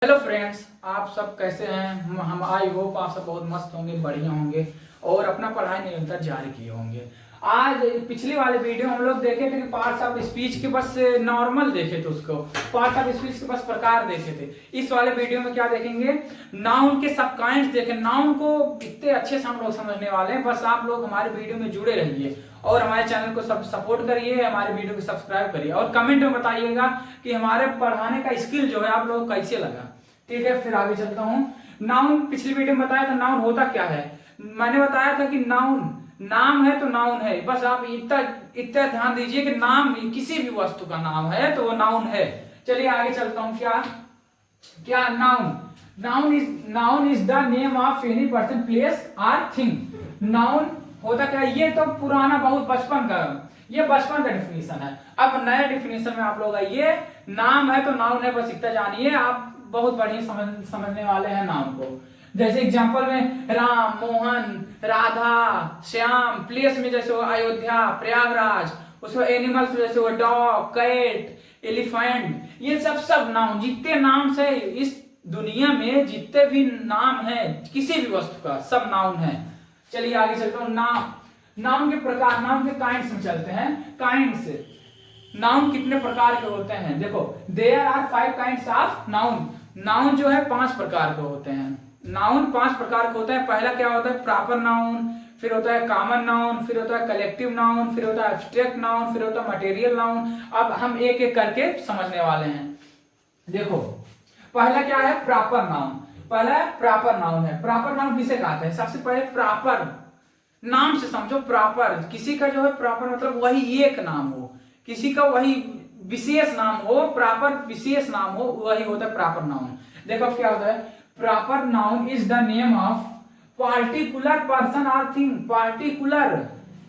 Hello friends, आप सब कैसे हैं। हम आई होप आप सब बहुत मस्त होंगे, बढ़िया होंगे और अपना पढ़ाई निरंतर जारी किए होंगे। आज पिछली वाले वीडियो हम लोग देखे थे कि पार्ट्स ऑफ स्पीच के बस नॉर्मल देखे थे, उसको पार्ट्स ऑफ स्पीच के बस प्रकार देखे थे। इस वाले वीडियो में क्या देखेंगे, नाउन के सब काइंड्स देखें। नाउन को इतने अच्छे से हम लोग समझने वाले हैं। बस आप लोग हमारे वीडियो में जुड़े रहिए और हमारे चैनल को सब सपोर्ट करिए, हमारे वीडियो को सब्सक्राइब करिए और कमेंट में बताइएगा कि हमारे पढ़ाने का स्किल जो है आप लोग को कैसे लगा। ठीक है, फिर आगे चलता हूं। नाउन पिछली वीडियो में बताया था नाउन होता क्या है। मैंने बताया था कि नाउन नाम है तो नाउन है। बस आप इतना इतना ध्यान दीजिए कि नाम किसी भी वस्तु का नाम है तो वो नाउन है। चलिए आगे चलता हूं। क्या क्या noun noun is the name of any person, place और थिंग। नाउन होता क्या है, ये तो पुराना बहुत बचपन का, ये बचपन का डिफिनेशन है। अब नया डिफिनेशन में आप लोग आइए। नाम है तो नाउन है, बस इतना जानिए। आप बहुत बढ़िया समझने वाले हैं नाम को। जैसे एग्जांपल में राम, मोहन, राधा, श्याम। प्लेस में जैसे वो अयोध्या, प्रयागराज। उसमें एनिमल्स जैसे वो डॉग, कैट, एलिफेंट। ये सब नाउन, जितने नाम से इस दुनिया में जितने भी नाम है किसी भी वस्तु का, सब नाउन है। चलिए आगे चलता हूँ। नाउन के प्रकार, नाउन के काइंड्स में चलते हैं। काइंड्स, नाउन कितने प्रकार के होते हैं। देखो, there are 5 kinds of noun. Noun जो है 5 प्रकार के होते हैं। नाउन 5 प्रकार के होते हैं। पहला क्या होता है, प्रॉपर नाउन, फिर होता है कॉमन नाउन, फिर होता है कलेक्टिव नाउन, फिर होता है एब्स्ट्रैक्ट नाउन, फिर होता है मटेरियल नाउन। अब हम एक एक करके समझने वाले हैं। देखो, पहला क्या है, प्रॉपर नाउन। पहला प्रॉपर नाउन है। प्रॉपर नाउन किसे कहते हैं, सबसे पहले प्रॉपर नाम से समझो। प्रॉपर, किसी का जो है प्रॉपर मतलब वही एक नाम हो, किसी का वही विशेष नाम हो, प्रॉपर विशेष नाम हो, वही होता है प्रॉपर नाउन। देखो क्या होता है, proper noun is the name of particular person और थिंग। पार्टिकुलर,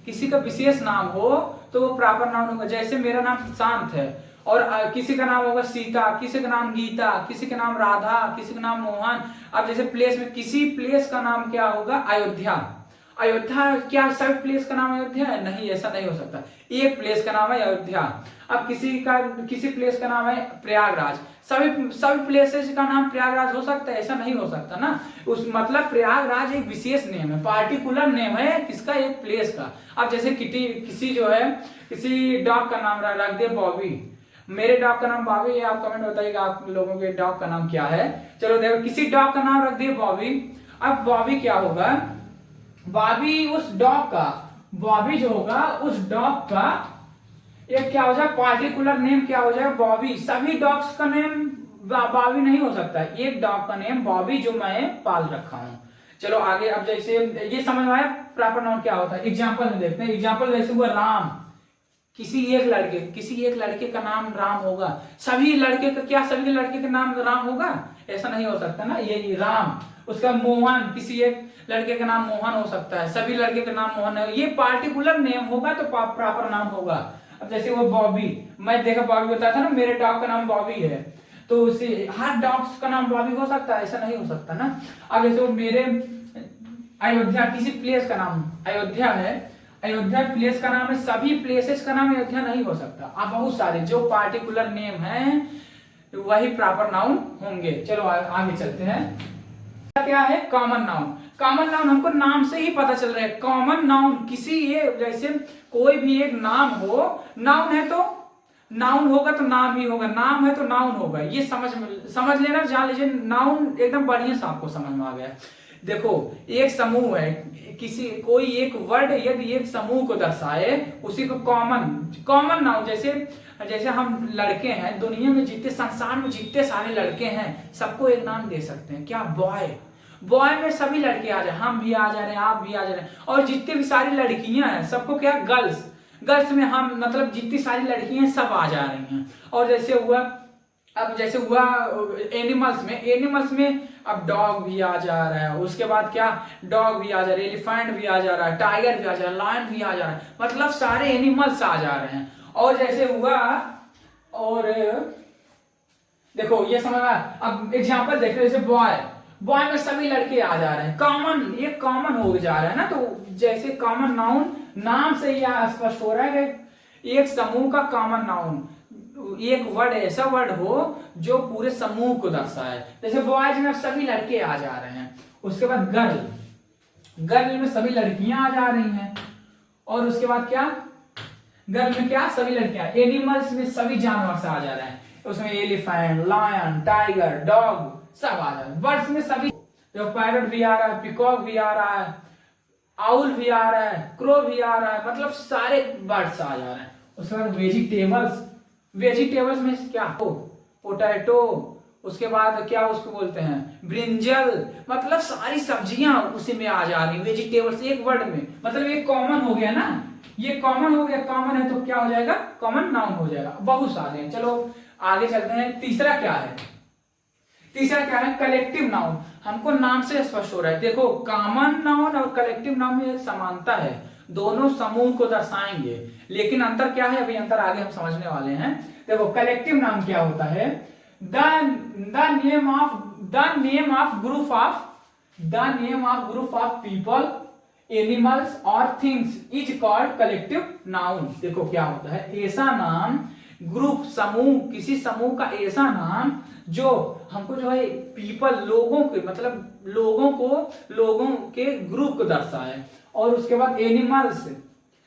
किसी का विशेष नाम हो तो वो प्रॉपर नाउन होगा। जैसे मेरा नाम शांत है और किसी का नाम होगा सीता, किसी का नाम गीता, किसी का नाम राधा, किसी का नाम मोहन। अब जैसे प्लेस में, किसी प्लेस का नाम क्या होगा, अयोध्या। अयोध्या, क्या सभी प्लेस का नाम अयोध्या है? नहीं, ऐसा नहीं हो सकता। एक प्लेस का नाम है अयोध्या। अब किसी प्लेस का नाम है प्रयागराज। सभी प्लेसेस का नाम प्रयागराज हो सकता है? ऐसा नहीं हो सकता ना। उस मतलब प्रयागराज एक विशेष नेम है, पार्टिकुलर नेम है किसका, एक प्लेस का। अब जैसे किसी डॉग का नाम रख दे बॉबी। मेरे डॉग का नाम बॉबी है। आप कमेंट बताइएगा आप लोगों के डॉग का नाम क्या है। चलो देखो, किसी डॉग का नाम रख दिए बॉबी। अब बॉबी क्या होगा, बॉबी उस डॉग का, बॉबी जो होगा उस डॉग का एक क्या हो जाए, पार्टिकुलर नेम क्या हो जाए, बॉबी। सभी डॉग्स का नेम बॉबी नहीं हो सकता, एक डॉग का नेम बॉबी जो मैं पाल रखा हूं। चलो आगे। अब जैसे ये समझ में आया प्रॉपर नाउन क्या होता है। एग्जांपल में देखते हैं। एग्जांपल जैसे हुआ राम, किसी एक लड़के का नाम राम होगा। सभी लड़के का क्या, सभी लड़के का नाम राम होगा? ऐसा नहीं हो सकता ना। ये राम, उसका मोहन, किसी एक लड़के का नाम मोहन हो सकता है, सभी लड़के का नाम मोहन है। ये पार्टिकुलर नेम होगा तो प्रॉपर नाम होगा। अब जैसे वो बॉबी, मैं देखा बॉबी बताया था ना, मेरे डॉग का नाम बॉबी है, तो उसे हर डॉग्स का नाम बॉबी हो सकता है? ऐसा नहीं हो सकता ना। अब जैसे वो मेरे अयोध्या, किसी प्लेस का नाम अयोध्या है, अयोध्या प्लेस का नाम है, सभी प्लेसेस का नाम अयोध्या नहीं हो सकता। अब बहुत सारे जो पार्टिकुलर नेम है वही प्रॉपर नाउन होंगे। चलो आगे चलते हैं। क्या है, कॉमन नाउन। कॉमन नाउन हमको नाम से ही पता चल रहा है। कॉमन नाउन किसी, ये जैसे कोई भी एक नाम हो, नाउन है तो नाउन होगा तो नाम ही होगा, नाम है तो नाउन होगा। ये समझ लेना, जान लीजिए। नाउन एकदम बढ़िया से आपको समझ में आ गया। देखो, एक समूह है, कोई एक वर्ड यदि एक समूह को दर्शाए उसी को कॉमन नाउन। जैसे हम लड़के हैं, दुनिया में जितने, संसार में जितने सारे लड़के हैं सबको एक नाम दे सकते हैं। क्या, बॉय में सभी लड़के आ जाए, हम भी आ जा रहे हैं, आप भी आ जा रहे हैं। और जितनी भी सारी लड़कियां हैं सबको क्या, गर्ल्स में हम, मतलब जितनी सारी लड़कियां हैं सब आ जा रही हैं। और जैसे हुआ एनिमल्स में अब डॉग भी आ जा रहा है। उसके बाद क्या, डॉग भी आ जा रहा है, एलिफेंट भी आ जा रहा है, टाइगर भी आ जा रहा है, लायन भी आ जा रहा है, मतलब सारे एनिमल्स आ जा रहे हैं। और जैसे हुआ, और देखो ये समझ में। अब एग्जांपल देखो, जैसे बॉय में सभी लड़के आ जा रहे हैं, ये कॉमन हो जा रहा है ना। तो जैसे कॉमन नाउन, नाम से यह स्पष्ट हो रहा है कि एक समूह का कॉमन नाउन एक वर्ड ऐसा वर्ड हो जो पूरे समूह को दर्शाए। जैसे बॉयज में सभी लड़के आ जा रहे हैं, उसके बाद गर्ल, गर्ल में सभी लड़कियां आ जा रही हैं, और उसके बाद क्या, गर्ल में क्या, सभी लड़कियां। एनिमल्स में सभी जानवर से आ जा रहे हैं, उसमें एलिफेंट, लायन, टाइगर, डॉग सब आ जा रहे हैं। बर्ड्स में सभी, जो पैरट भी आ रहा है, पिकॉक भी आ रहा है, आउल भी आ रहा है, क्रो भी आ रहा है, मतलब सारे बर्ड्स आ जा रहे हैं। उसके बाद वेजिटेबल्स, वेजिटेबल्स में क्या, पोटैटो, उसके बाद क्या उसको बोलते हैं, ब्रिंजल, मतलब सारी सब्जियां उसी में आ जा रही है, वेजिटेबल्स एक वर्ड में। मतलब ये कॉमन हो गया ना, ये कॉमन हो गया, कॉमन है तो क्या हो जाएगा, कॉमन नाउन हो जाएगा। बहुत सारे हैं, चलो आगे चलते हैं। तीसरा क्या है, तीसरा क्या है, कलेक्टिव नाउन। हमको नाम से स्पष्ट हो रहा है, देखो कॉमन नाउन और कलेक्टिव नाउन में एक समानता है, दोनों समूह को दर्शाएंगे, लेकिन अंतर क्या है, अभी अंतर आगे हम समझने वाले हैं। देखो कलेक्टिव नाउन क्या होता है, the name of group of people, animals और things is called collective noun. देखो क्या होता है, ऐसा नाम, ग्रुप समूह, किसी समूह का ऐसा नाम जो हमको जो है पीपल लोगों के, मतलब लोगों को, लोगों के ग्रुप को दर्शाए, और उसके बाद एनिमल्स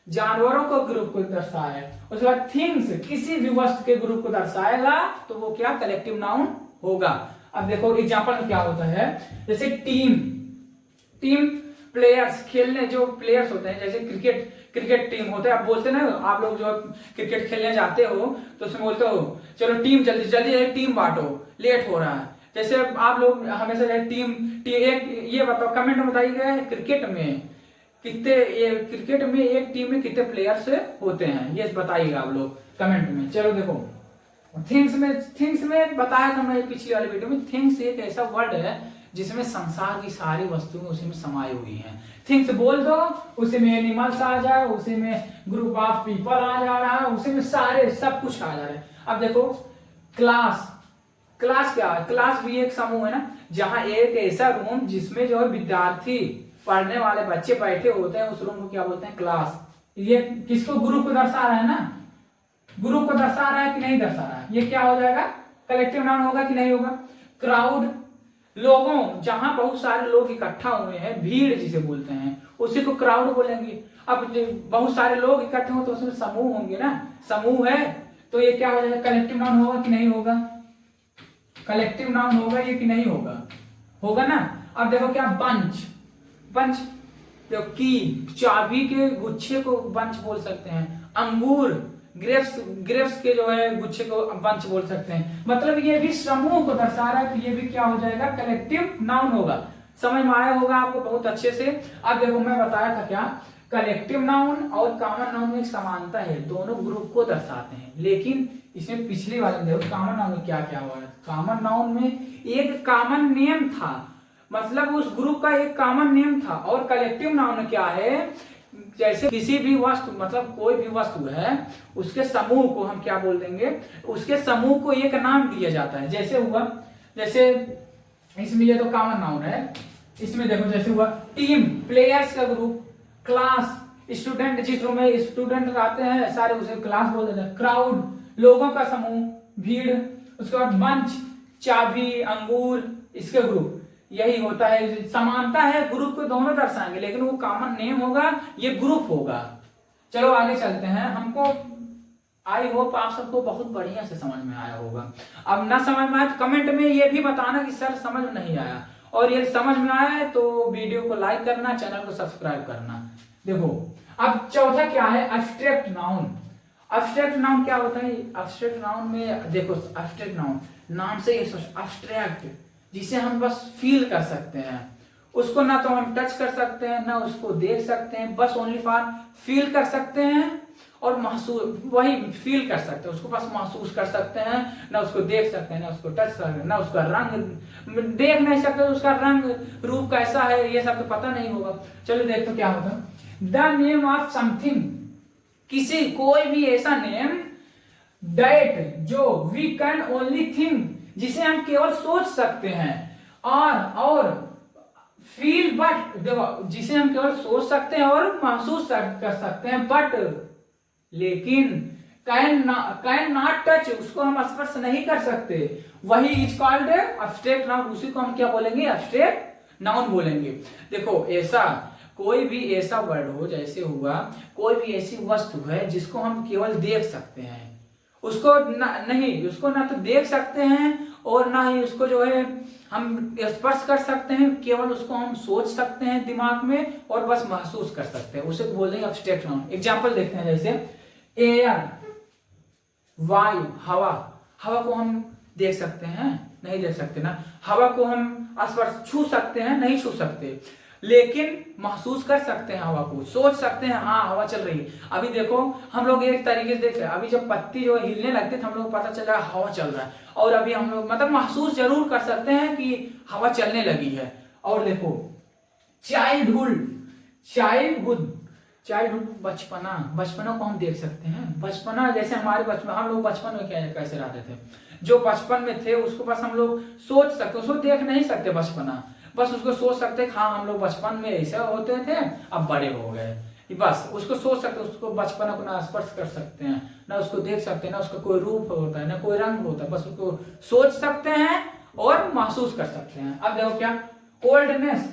जानवरों को ग्रुप को दर्शाए, उसके बाद थिंग्स किसी भी वस्तु के ग्रुप को दर्शाएगा, तो वो क्या, कलेक्टिव नाउन होगा। अब देखो एग्जांपल में क्या होता है, जैसे टीम, टीम प्लेयर्स, खेलने जो प्लेयर्स होते हैं, जैसे क्रिकेट टीम होते हैं, आप बोलते ना, आप लोग जो क्रिकेट खेलने जाते हो तो उसमें बोलते हो चलो टीम जल्दी जल्दी टीम बांटो, लेट हो रहा है। जैसे आप लोग हमेशा टीम एक ये बताओ, कमेंट में बताइएगा क्रिकेट में कितने, ये क्रिकेट में एक टीम में कितने प्लेयर्स होते हैं, ये बताइएगा आप लोग कमेंट में। चलो देखो थिंग्स में बताया था मैं पिछली वाली वीडियो में, थिंग्स एक ऐसा वर्ड है जिसमें संसार की सारी वस्तुएं उसी में समाई हुई हैं। थिंग्स बोल दो, उसी में एनिमल्स आ जाए, उसी में ग्रुप ऑफ पीपल आ जा रहा है, उसी में सारे सब कुछ आ जा रहे हैं। अब देखो क्लास, क्लास क्या है, क्लास भी एक समूह है ना, जहां एक ऐसा रूम जिसमें जो है विद्यार्थी, पढ़ने वाले बच्चे बैठे होते हैं, उस रूम को क्या बोलते हैं, क्लास। ये किसको, ग्रुप को दर्शा रहा है ना, ग्रुप को दर्शा रहा है कि नहीं दर्शा रहा है, ये क्या हो जाएगा, कलेक्टिव नाउन होगा कि नहीं होगा। क्राउड, लोगों, जहां बहुत सारे लोग इकट्ठा हुए हैं, भीड़ जिसे बोलते हैं, उसी को क्राउड बोलेंगे। अब बहुत सारे लोग इकट्ठे हो तो उसमें समूह होंगे ना, समूह है तो ये क्या हो जाएगा, कलेक्टिव नाउन होगा कि नहीं होगा, कलेक्टिव नाउन होगा ये कि नहीं होगा, होगा ना। अब देखो क्या, बंच, बंच जो की चाबी के गुच्छे को बंच बोल सकते हैं, अंगूर, ग्रेप्स के जो है गुच्छे को बंच बोल सकते हैं, मतलब ये भी समूह को दर्शा रहा है, तो ये भी क्या हो जाएगा, कलेक्टिव नाउन होगा। समझ में आया होगा आपको बहुत अच्छे से। अब देखो मैं बताया था क्या, कलेक्टिव नाउन और कॉमन नाउन में एक समानता है, दोनों ग्रुप को दर्शाते हैं, लेकिन इसमें पिछली वाले में देखो कॉमन नाउन में क्या क्या हुआ है। कॉमन नाउन में एक कॉमन नेम था, मतलब उस ग्रुप का एक कॉमन नेम था, और कलेक्टिव नाउन क्या है, जैसे किसी भी वस्तु, मतलब कोई भी वस्तु है, उसके समूह को हम क्या बोल देंगे, उसके समूह को एक नाम दिया जाता है। जैसे हुआ, जैसे इसमें ये तो कॉमन नाउन है, इसमें देखो जैसे हुआ टीम, प्लेयर्स का ग्रुप, क्लास, स्टूडेंट, जिस रूम में स्टूडेंट आते हैं सारे उसे क्लास बोल देते हैं, क्राउड, लोगों का समूह, भीड़, उसके बाद बंच, चाबी, अंगूर, इसके ग्रुप, यही होता है। समानता है, ग्रुप को दोनों दर्शाएंगे, लेकिन वो कॉमन नेम होगा, ये ग्रुप होगा। चलो आगे चलते हैं। हमको आई होप आप सबको बहुत बढ़िया से समझ में आया होगा। अब ना समझ में आया तो कमेंट में ये भी बताना कि सर समझ में नहीं आया, और ये समझ में आया है तो वीडियो को लाइक करना, चैनल को सब्सक्राइब करना। देखो अब चौथा क्या है, एब्स्ट्रैक्ट नाउन। एब्स्ट्रैक्ट नाउन क्या होता है, एब्स्ट्रैक्ट नाउन में देखो, एब्स्ट्रैक्ट नाउन नाम से ये एब्स्ट्रैक्ट, जिसे हम बस फील कर सकते हैं, उसको ना तो हम टच कर सकते हैं ना उसको देख सकते हैं, बस ओनली फॉर फील कर सकते हैं और महसूस, वही फील कर सकते हैं, उसको बस महसूस कर सकते हैं, ना उसको देख सकते हैं ना उसको टच कर सकते हैं, ना उसका रंग देख नहीं सकते, उसका रंग रूप कैसा है ये सब तो पता नहीं होगा। चलो देखते तो क्या होगा, द नेम ऑफ समथिंग, किसी कोई भी ऐसा नेम, दैट जो वी कैन ओनली थिंक, जिसे हम केवल सोच सकते हैं, और फील बट, देखो जिसे हम केवल सोच सकते हैं और महसूस कर सकते हैं, बट लेकिन कैन नॉट टच, उसको हम स्पर्श नहीं कर सकते, वही इज कॉल्ड एब्स्ट्रैक्ट नाउन, उसी को हम क्या बोलेंगे, एब्स्ट्रैक्ट नाउन बोलेंगे। देखो ऐसा कोई भी ऐसा वर्ड हो, जैसे हुआ कोई भी ऐसी वस्तु है जिसको हम केवल देख सकते हैं, उसको नहीं, उसको ना तो देख सकते हैं और ना ही उसको जो है हम स्पर्श कर सकते हैं, केवल उसको हम सोच सकते हैं दिमाग में और बस महसूस कर सकते हैं, उसे बोलेंगे एब्स्ट्रैक्ट नाउन। एग्जांपल देखते हैं, जैसे एयर, वायु, हवा। हवा को हम देख सकते हैं, नहीं देख सकते ना। हवा को हम स्पर्श छू सकते हैं, नहीं छू सकते, लेकिन महसूस कर सकते हैं हवा को, सोच सकते हैं हाँ हवा चल रही है। अभी देखो हम लोग एक तरीके से देख रहे हैं, अभी जब पत्ती जो हिलने लगती है तो हम लोग को पता चल रहा है हवा चल रहा है, और अभी हम लोग मतलब महसूस जरूर कर सकते हैं कि हवा चलने लगी है। और देखो चाइल्डहुड, चाइल्डहुड बचपना, बचपना को हम देख सकते हैं। बचपना जैसे हमारे बचपन, हम लोग बचपन में क्या कैसे रहते थे, जो बचपन में थे उसको बस हम लोग सोच सकते, उसको देख नहीं सकते बचपना, बस उसको सोच सकते हाँ हम लोग बचपन में ऐसा होते थे, अब बड़े हो गए, बस उसको सोच सकते, उसको बचपना को ना स्पर्श कर सकते हैं, ना उसको देख सकते हैं, ना उसका कोई रूप होता है, ना कोई रंग होता है, बस उसको सोच सकते हैं और महसूस कर सकते हैं। अब देखो क्या, ओल्डनेस,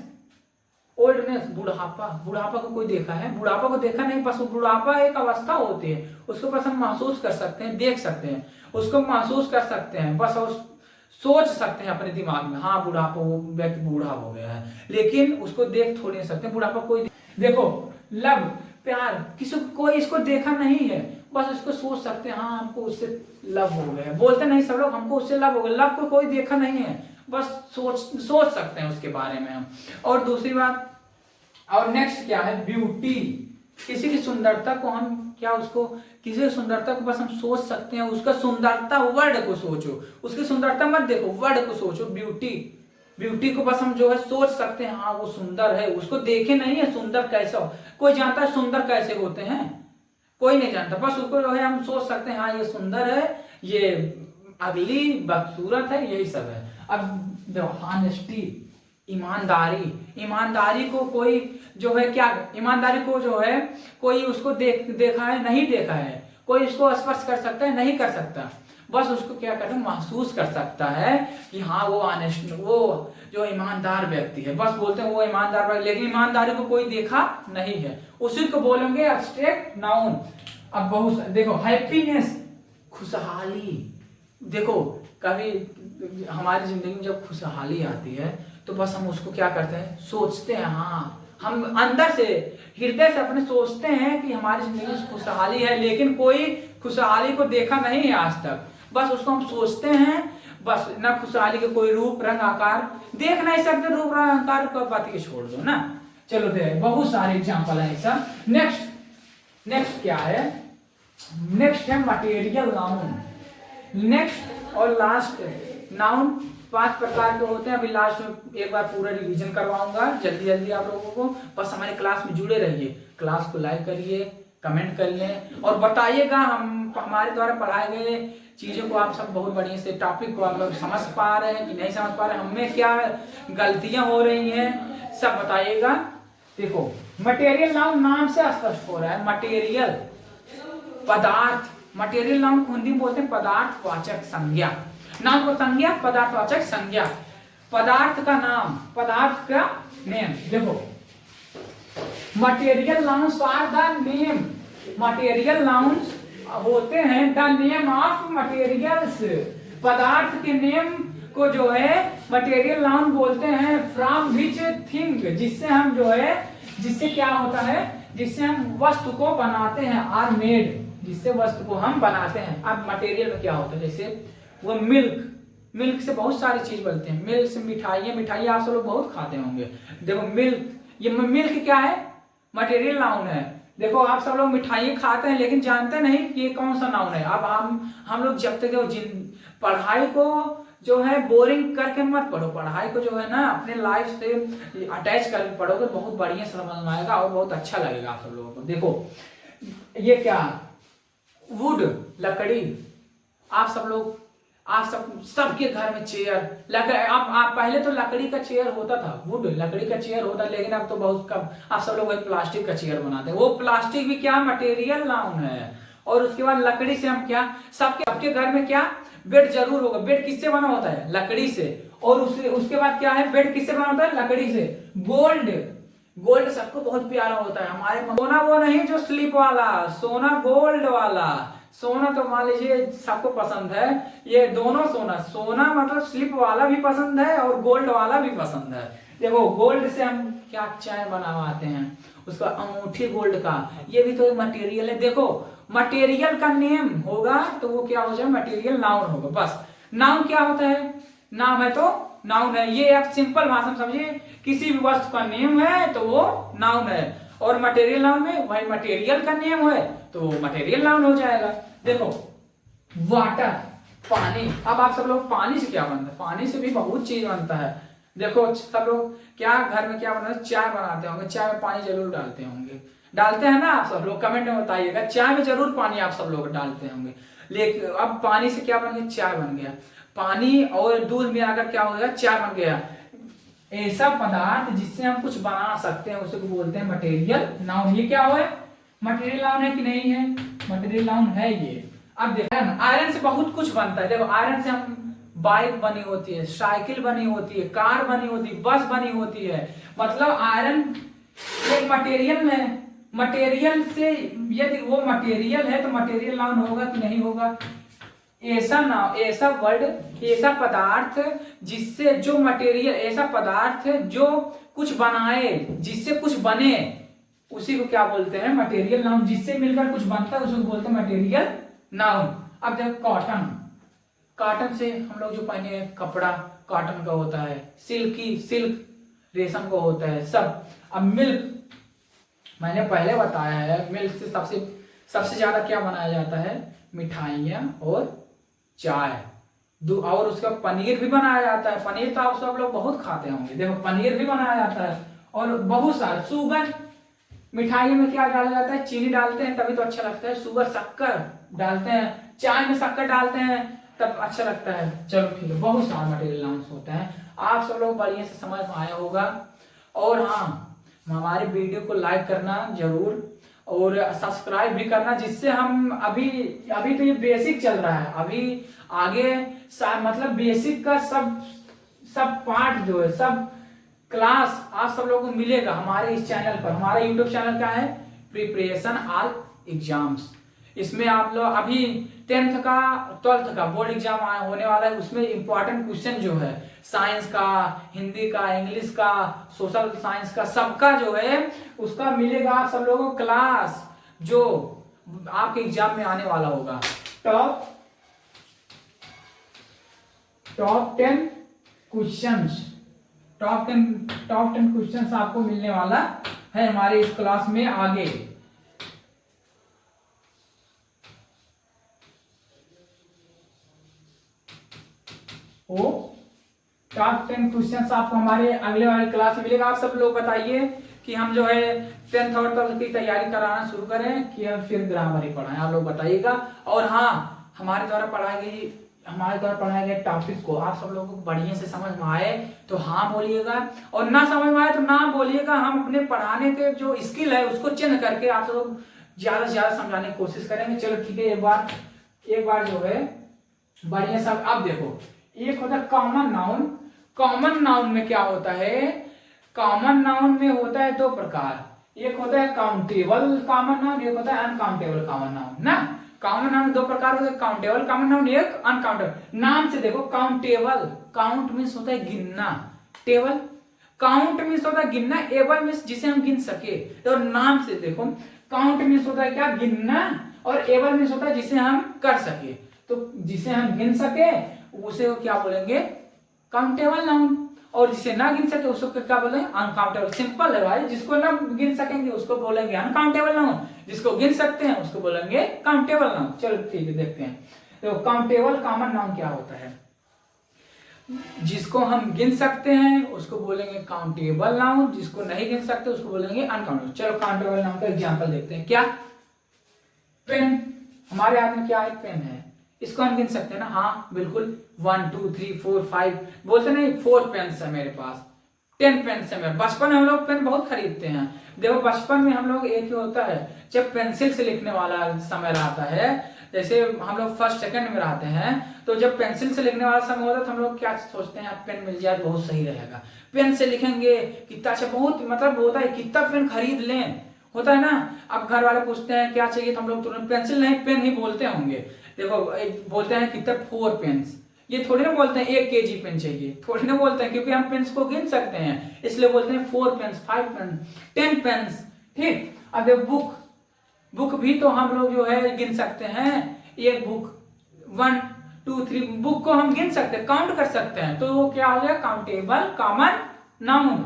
बुढ़ापा, बुढ़ापा को कोई देखा है, बुढ़ापा को देखा नहीं, बस बुढ़ापा एक अवस्था होती है, उसको बस हम महसूस कर सकते हैं, देख सकते हैं, उसको महसूस कर सकते हैं, बस सोच सकते हैं अपने दिमाग में हाँ बुढ़ापा, वो व्यक्ति बूढ़ा हो गया है, लेकिन उसको देख थोड़ी नहीं सकते बुढ़ापा कोई। देखो लव, प्यार, किसी कोई इसको देखा नहीं है, बस उसको सोच सकते हैं हाँ हमको उससे लव हो गया, बोलते नहीं सब लोग हमको उससे लव हो गया, लव को कोई देखा नहीं है, बस सोच सकते हैं उसके बारे में हम। और दूसरी बात, और नेक्स्ट क्या है, ब्यूटी, किसी की सुंदरता को हम क्या, उसको किसी की सुंदरता को बस हम सोच सकते हैं, उसका सुंदरता वर्ड को सोचो, उसकी सुंदरता मत देखो, वर्ड को सोचो, ब्यूटी को बस हम जो है सोच सकते हैं हाँ वो सुंदर है, उसको देखे नहीं है सुंदर कैसा हो, कोई जानता है सुंदर कैसे होते हैं, कोई नहीं जानता, बस उसको जो है हम सोच सकते हैं हाँ ये सुंदर है, ये अगली बदसूरत है, यही सब है। अब देखो ऑनेस्टी, ईमानदारी को कोई जो है क्या, ईमानदारी को जो है कोई उसको देखा है, नहीं देखा है, कोई इसको स्पर्श कर सकता है, नहीं कर सकता, बस उसको क्या करता है, महसूस कर सकता है कि हाँ वो ऑनेस्ट, वो जो ईमानदार व्यक्ति है, बस बोलते हैं वो ईमानदार व्यक्ति, लेकिन ईमानदारी को कोई देखा नहीं है, उसी को बोलेंगे एब्स्ट्रैक्ट नाउन। अब बहुत देखो हैप्पीनेस, खुशहाली, देखो कभी हमारी जिंदगी में जब खुशहाली आती है तो बस हम उसको क्या करते हैं, सोचते हैं हाँ, हम अंदर से हृदय से अपने सोचते हैं कि हमारी जिंदगी में खुशहाली है, लेकिन कोई खुशहाली को देखा नहीं है आज तक, बस उसको हम सोचते हैं, बस ना खुशहाली के कोई रूप रंग आकार देख नहीं सकते, रूप रंग आकार को बात के छोड़ दो ना। चलो बहुत सारे एग्जांपल है ऐसा। नेक्स्ट क्या है, नेक्स्ट है मटेरियल नाउन। नेक्स्ट और लास्ट नाउन 5 प्रकार के होते हैं, अभी लास्ट में एक बार पूरा रिवीजन करवाऊंगा जल्दी आप लोगों को, बस हमारे क्लास में जुड़े रहिए, क्लास को लाइक करिए, कमेंट करिए और बताइएगा हम हमारे द्वारा पढ़ाए गए चीजों को आप सब बहुत बढ़िया से, टॉपिक को आप लोग समझ पा रहे हैं कि नहीं समझ पा रहे हैं, हमें क्या गलतियां हो रही हैं सब बताइएगा। देखो मटेरियल नाउन नाम से स्पष्ट हो रहा है, मटेरियल पदार्थ, मटेरियल नाउन को हिंदी में बोलते हैं पदार्थवाचक संज्ञा, नाम को संज्ञा, पदार्थवाचक संज्ञा, पदार्थ का नाम, पदार्थ का नेम। देखो material nouns are the name, material nouns होते हैं द नेम ऑफ मटेरियल्स, पदार्थ के नेम को जो है मटेरियल नाउन बोलते हैं, फ्रॉम विच थिंग, जिससे हम जो है, जिससे क्या होता है, जिससे हम वस्तु को बनाते हैं, आर मेड, जिससे वस्तु को हम बनाते हैं। अब मटेरियल में क्या होता है, जैसे वो मिल्क से बहुत सारी चीज बनते हैं, मिल्क से मिठाई आप सब लोग बहुत खाते होंगे। देखो मिल्क, ये मिल्क क्या है, मटेरियल नाउन है। देखो आप सब लोग मिठाई खाते हैं लेकिन जानते नहीं कि ये कौन सा नाउन है। अब हम लोग जब तक पढ़ाई को जो है बोरिंग करके मत पढ़ो, पढ़ाई को जो है ना अपने लाइफ से अटैच करके पढ़ोगे, बहुत बढ़िया समझ में आएगा और बहुत अच्छा लगेगा आप सब लोगों को। देखो ये क्या, वुड, लकड़ी, आप सबके घर में चेयर, आप पहले तो लकड़ी का चेयर होता था, वुड लकड़ी का चेयर होता, लेकिन अब तो बहुत कम आप सब लोग प्लास्टिक का चेयर बनाते हैं। वो प्लास्टिक भी क्या मटेरियल नाउन है, और उसके बाद लकड़ी से हम क्या, सबके घर में क्या, बेड जरूर होगा। बेड किससे बना होता है? लकड़ी से। और उसके बाद क्या है, बेड किससे बना होता है? लकड़ी से। गोल्ड सबको बहुत प्यारा होता है हमारे। सोना वो नहीं जो स्लिप वाला, सोना गोल्ड वाला। सोना तो मान लीजिए सबको पसंद है, ये दोनों सोना मतलब स्लिप वाला भी पसंद है और गोल्ड वाला भी पसंद है। देखो गोल्ड से हम क्या चैन बनवाते हैं, उसका अंगूठी गोल्ड का, ये भी तो मटेरियल है। देखो मटेरियल का नेम होगा तो वो क्या हो जाए, मटेरियल नाउन होगा। बस नाउन क्या होता है? नाम है तो नाउन है। ये आप सिंपल भाषा में समझिए, किसी भी वस्तु का नेम है तो वो नाउन है। और मटेरियल नाउन में भाई मटेरियल का नेम है तो मटेरियल नाउन हो जाएगा। देखो वाटर, पानी। अब आप सब लोग पानी से क्या बनता है? पानी से भी बहुत चीज बनता है। देखो सब लोग क्या घर में क्या बनाते हैं? चाय बनाते होंगे, चाय में पानी जरूर डालते होंगे, डालते हैं ना? आप सब लोग कमेंट में बताइएगा, चाय में जरूर पानी आप सब लोग डालते होंगे। लेकिन अब पानी से क्या बन गया? चाय बन गया। पानी और दूध मिलाकर क्या हो गया? चाय बन गया। ऐसा पदार्थ जिससे हम कुछ बना सकते हैं उसे बोलते हैं मटेरियल नाउन। ये क्या है? मटेरियल नाउन है कि नहीं है? मटेरियल नाउन है ये। अब देखो आयरन से बहुत कुछ बनता है। देखो आयरन से हम बाइक बनी होती है, साइकिल बनी होती है, कार बनी होती है, बस बनी होती है। मतलब आयरन एक मटेरियल में, मटेरियल से यदि वो मटेरियल है तो मटेरियल नाउन होगा कि नहीं होगा? ऐसा वर्ड, ऐसा पदार्थ जिससे जो मटेरियल, ऐसा पदार्थ जो कुछ बनाए, जिससे कुछ बने, उसी को क्या बोलते हैं? Material noun. जिससे मिलकर कुछ बनता है उसको बोलते हैं मटेरियल नाउन। अब देखो कॉटन से हम लोग जो पहने कपड़ा कॉटन का होता है, सिल्क रेशम का होता है सब। अब मिल्क, मैंने पहले बताया है, मिल्क से सबसे ज्यादा क्या बनाया जाता है? मिठाइयाँ और चाय। और उसका पनीर भी बनाया जाता है। पनीर तो आप सब लोग बहुत खाते होंगे। देखो पनीर भी बनाया जाता है और बहुत सारे शुगर। मिठाई में क्या डाला जाता है? चीनी डालते हैं तभी तो अच्छा लगता है। शुगर, शक्कर डालते हैं, चाय में शक्कर डालते हैं तब अच्छा लगता है। चलो ठीक है, बहुत सारे मटेरियल नाउन्स होते हैं। आप सब लोग बढ़िया से समझ में आया होगा। और हाँ, हमारे वीडियो को लाइक करना जरूर और सब्सक्राइब भी करना, जिससे हम अभी तो ये बेसिक चल रहा है, अभी आगे मतलब बेसिक का सब पार्ट जो है, सब क्लास आप सब लोगों को मिलेगा हमारे इस चैनल पर। हमारा यूट्यूब चैनल क्या है? Preparation all exams. इसमें आप लोग अभी 10th का 12th का बोर्ड एग्जाम होने वाला है, उसमें इंपॉर्टेंट क्वेश्चन जो है साइंस का, हिंदी का, इंग्लिश का, सोशल साइंस का, सबका जो है उसका मिलेगा आप सब लोगों को क्लास, जो आपके एग्जाम में आने वाला होगा। टॉप 10 क्वेश्चंस, टॉप 10 क्वेश्चंस आपको मिलने वाला है हमारे इस क्लास में आगे। वो टॉप 10 क्वेश्चंस आपको हमारे अगले वाली क्लास में मिलेगा। आप सब लोग बताइए कि हम जो है 10th और 12th की तैयारी कराना शुरू करें कि हम फिर ग्रामर ही पढ़ाएं, आप लोग बताइएगा। और हाँ, हमारे द्वारा पढ़ाए गए टॉपिक को आप सब लोगों को बढ़िया से समझ में आए तो हाँ बोलिएगा, और ना समझ में आए तो ना बोलिएगा। हम अपने पढ़ाने के जो स्किल है उसको चेंज करके आप लोग ज्यादा से ज्यादा समझाने की कोशिश करेंगे। चलो ठीक है, एक बार जो है बढ़िया सब। अब देखो, एक होता है कॉमन नाउन। कॉमन नाउन में क्या होता है? कॉमन नाउन में होता है 2 प्रकार। एक होता है काउंटेबल कॉमन नाउन, एक होता है अनकाउंटेबल कॉमन नाउन ना। कॉमन नाउन 2 प्रकार होते हैं, काउंटेबल कॉमन नाउन, एक अनकाउंटेबल। नाम से देखो, काउंटेबल, काउंट मीन्स होता है गिनना, टेबल काउंट मीन्स होता है गिनना, एबल मीन्स जिसे हम गिन सके। तो नाम से देखो, काउंट मीन्स होता है क्या? गिनना, और एबल मीन्स होता है जिसे हम कर सके। तो जिसे हम गिन सके उसे क्या बोलेंगे? Countable noun. और जिसे ना गिन सके उसको क्या बोलेंगे? अनकाउंटेबल। सिंपल है भाई, जिसको ना गिन सकेंगे उसको बोलेंगे अनकाउंटेबल नाउन, जिसको गिन सकते हैं उसको बोलेंगे काउंटेबल नाउन। चलो ठीक है, देखते हैं। तो काउंटेबल कॉमन नाउन क्या होता है? जिसको हम गिन सकते हैं उसको बोलेंगे काउंटेबल नाउन, जिसको नहीं गिन सकते उसको बोलेंगे अनकाउंटेबल। चलो काउंटेबल नाउन का एग्जांपल देखते हैं। क्या? पेन। हमारे हाथ में क्या है? पेन है। इसको हम गिन सकते हैं ना? हाँ बिल्कुल, 1 2 3 4 5 बोलते नहीं, 4 पेन्स है मेरे पास। 10 पेन से में बचपन में हम लोग पेन बहुत खरीदते हैं। देखो बचपन में हम लोग एक ही होता है, जब पेंसिल से लिखने वाला समय रहता है, जैसे हम लोग फर्स्ट सेकंड में रहते हैं, तो जब पेंसिल से लिखने वाला समय होता है तो हम लोग क्या सोचते हैं, पेन मिल जाए बहुत सही रहेगा, पेन से लिखेंगे कितना अच्छा, बहुत मतलब होता है कितना पेन खरीद लें, होता है ना। अब घर वाले पूछते हैं क्या चाहिए, तो हम लोग तुरंत पेंसिल नहीं पेन ही बोलते होंगे। देखो बोलते हैं कितना 4 पेन्स, ये थोड़ी ना बोलते हैं 1 केजी पेन चाहिए, थोड़ी ना बोलते हैं, क्योंकि हम पेन्स को गिन सकते हैं, इसलिए बोलते हैं 4 पेन्स, 5 पेन्स, 10 पेन्स। ठीक, अब बुक, बुक भी तो हम लोग जो है गिन सकते हैं, एक बुक 1 2 3 बुक को हम गिन सकते हैं, काउंट कर सकते हैं, तो वो क्या हो गया, काउंटेबल कॉमन नाउन।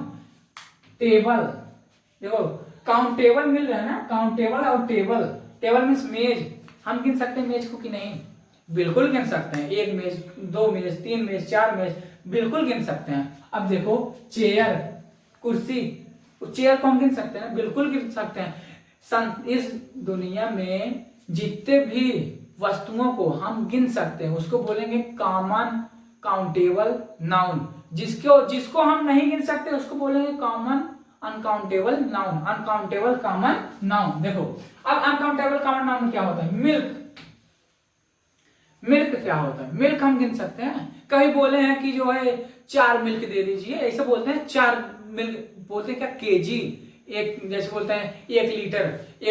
टेबल, देखो काउंटेबल मिल रहा है ना, काउंटेबल और टेबल, टेबल मीन्स मेज, हम गिन सकते हैं मेज को कि नहीं, बिल्कुल गिन सकते हैं, 1 मेज 2 मेज 3 मेज 4 मेज, बिल्कुल गिन सकते हैं। अब देखो चेयर, कुर्सी, चेयर को हम गिन सकते हैं, बिल्कुल गिन सकते हैं। इस दुनिया में जितने भी वस्तुओं को हम गिन सकते हैं उसको बोलेंगे कॉमन काउंटेबल नाउन, जिसको हम नहीं गिन सकते उसको बोलेंगे common uncountable noun, uncountable common noun. देखो अब अनकाउंटेबल कॉमन नाउन क्या होता है, मिल्क, मिल्क क्या होता है, मिल्क हम गिन सकते हैं, कभी बोले हैं कि जो है 4 मिल्क दे दीजिए, ऐसे बोलते हैं 4 मिल्क, बोलते हैं क्या केजी, एक जैसे बोलते हैं 1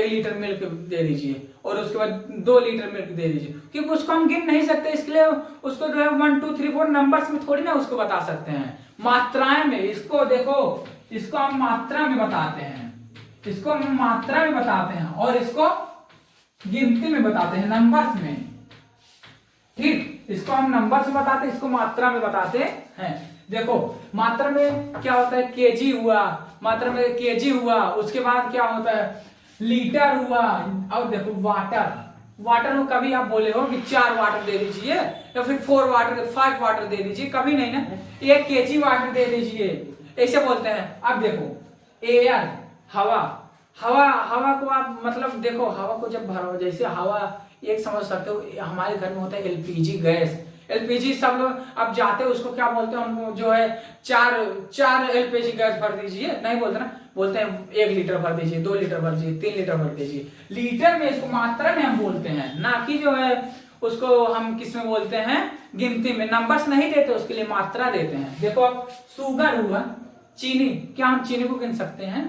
लीटर मिल्क दे दीजिए, और उसके बाद 2 लीटर मिल्क दे दीजिए, क्योंकि उसको हम गिन नहीं सकते, इसलिए उसको जो है 1 2 3 4 नंबर्स में थोड़ी ना उसको बता सकते हैं, मात्राएं में, इसको देखो इसको हम मात्रा में बताते हैं, इसको हम मात्रा में बताते हैं, और इसको गिनती में बताते हैं, नंबर्स में। ठीक, इसको हम नंबर से बताते हैं, इसको मात्रा में बताते हैं। देखो मात्रा में क्या होता है, केजी हुआ, मात्रा में केजी हुआ, उसके बाद क्या होता है लीटर हुआ, और देखो वाटर, वाटर को कभी आप बोले हो कि 4 वाटर दे दीजिए, या फिर 4 वाटर 5 वाटर दे दीजिए, कभी नहीं ना, 1 केजी वाटर दे दीजिए, ऐसे बोलते हैं। अब देखो एयर, हवा, हवा, हवा को आप मतलब देखो हवा को जब भरो, जैसे हवा एक समझ सकते हो, हमारे घर में होता है एलपीजी गैस, एलपीजी सब लोग अब जाते हैं उसको क्या बोलते हैं, हम जो है 4 एलपीजी गैस भर दीजिए, नहीं बोलते ना, बोलते हैं 1 लीटर भर दीजिए, 2 लीटर भर दीजिए, 3 लीटर भर दीजिए, लीटर में इसको मात्रा में हम बोलते हैं, ना कि जो है उसको हम किस में बोलते हैं, गिनती में, नंबर्स नहीं देते, उसके लिए मात्रा देते हैं। देखो अब शुगर हुआ, चीनी, क्या हम चीनी को गिन सकते हैं,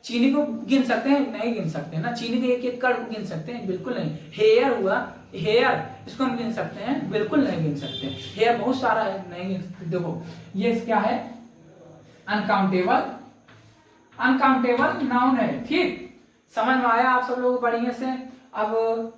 चीनी को गिन सकते हैं, नहीं गिन सकते ना, चीनी के एक कण को गिन सकते हैं, बिल्कुल नहीं। हेयर हुआ, हेयर, इसको हम गिन सकते हैं, बिल्कुल नहीं गिन सकते, हेयर बहुत सारा है, नहीं गिन सकते। देखो ये क्या है, अनकाउंटेबल, अनकाउंटेबल नाउन है। ठीक, समझ में आया आप सब लोग बढ़िया से। अब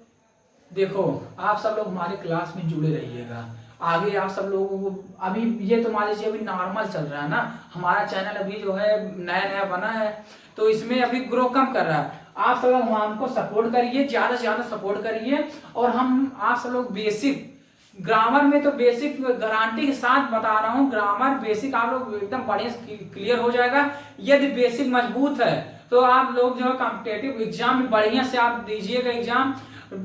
देखो आप सब लोग हमारे क्लास में जुड़े रहिएगा, आगे आप सब लोगों को, अभी ये तो मान लीजिए अभी नॉर्मल चल रहा है ना, हमारा चैनल अभी जो है नया नया बना है, तो इसमें अभी ग्रो कम कर रहा है, आप सब लोग हमको सपोर्ट करिए, ज्यादा से ज्यादा सपोर्ट करिए, और हम आप सब लोग बेसिक ग्रामर में तो बेसिक गारंटी के साथ बता रहा हूँ, ग्रामर बेसिक आप लोग एकदम बढ़िया क्लियर हो जाएगा, यदि बेसिक मजबूत है तो आप लोग जो है कॉम्पिटेटिव एग्जाम में बढ़िया से आप दीजिएगा एग्जाम,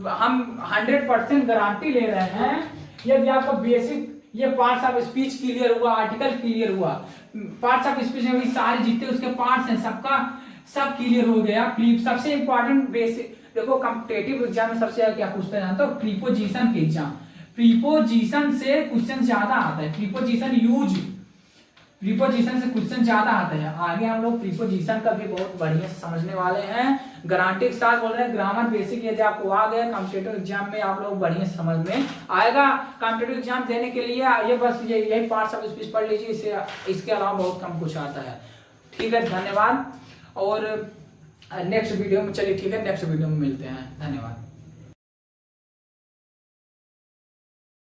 हम 100% गारंटी ले रहे हैं। यदि आपका बेसिक ये पार्ट्स ऑफ स्पीच क्लियर हुआ, आर्टिकल क्लियर हुआ, पार्ट्स ऑफ स्पीच में भी सारे जितने उसके पार्ट्स हैं सबका सब क्लियर हो गया, सबसे इंपॉर्टेंट बेसिक, देखो कॉम्पिटेटिव एग्जाम में सबसे ज्यादा क्या पूछता है जानते हो, प्रीपोजिशन के एग्जाम, प्रीपोजिशन से क्वेश्चन ज्यादा आता है, प्रीपोजिशन यूज, प्रीपोजिशन से क्वेश्चन ज्यादा आता है। आगे हम लोग प्रीपोजिशन का भी बहुत बढ़िया से समझने वाले हैं, गारंटी के साथ बोल रहे हैं, ग्रामर बेसिक यदि आपको आ गया कॉम्पिटेटिव एग्जाम में आप लोग बढ़िया से समझ में आएगा। कॉम्पिटेटिव एग्जाम देने के लिए ये बस यही पार्ट्स ऑफ स्पीच पढ़ लीजिए, इसके अलावा बहुत कम कुछ आता है। ठीक है, धन्यवाद, और नेक्स्ट वीडियो में चलिए, ठीक है नेक्स्ट वीडियो में मिलते हैं, धन्यवाद।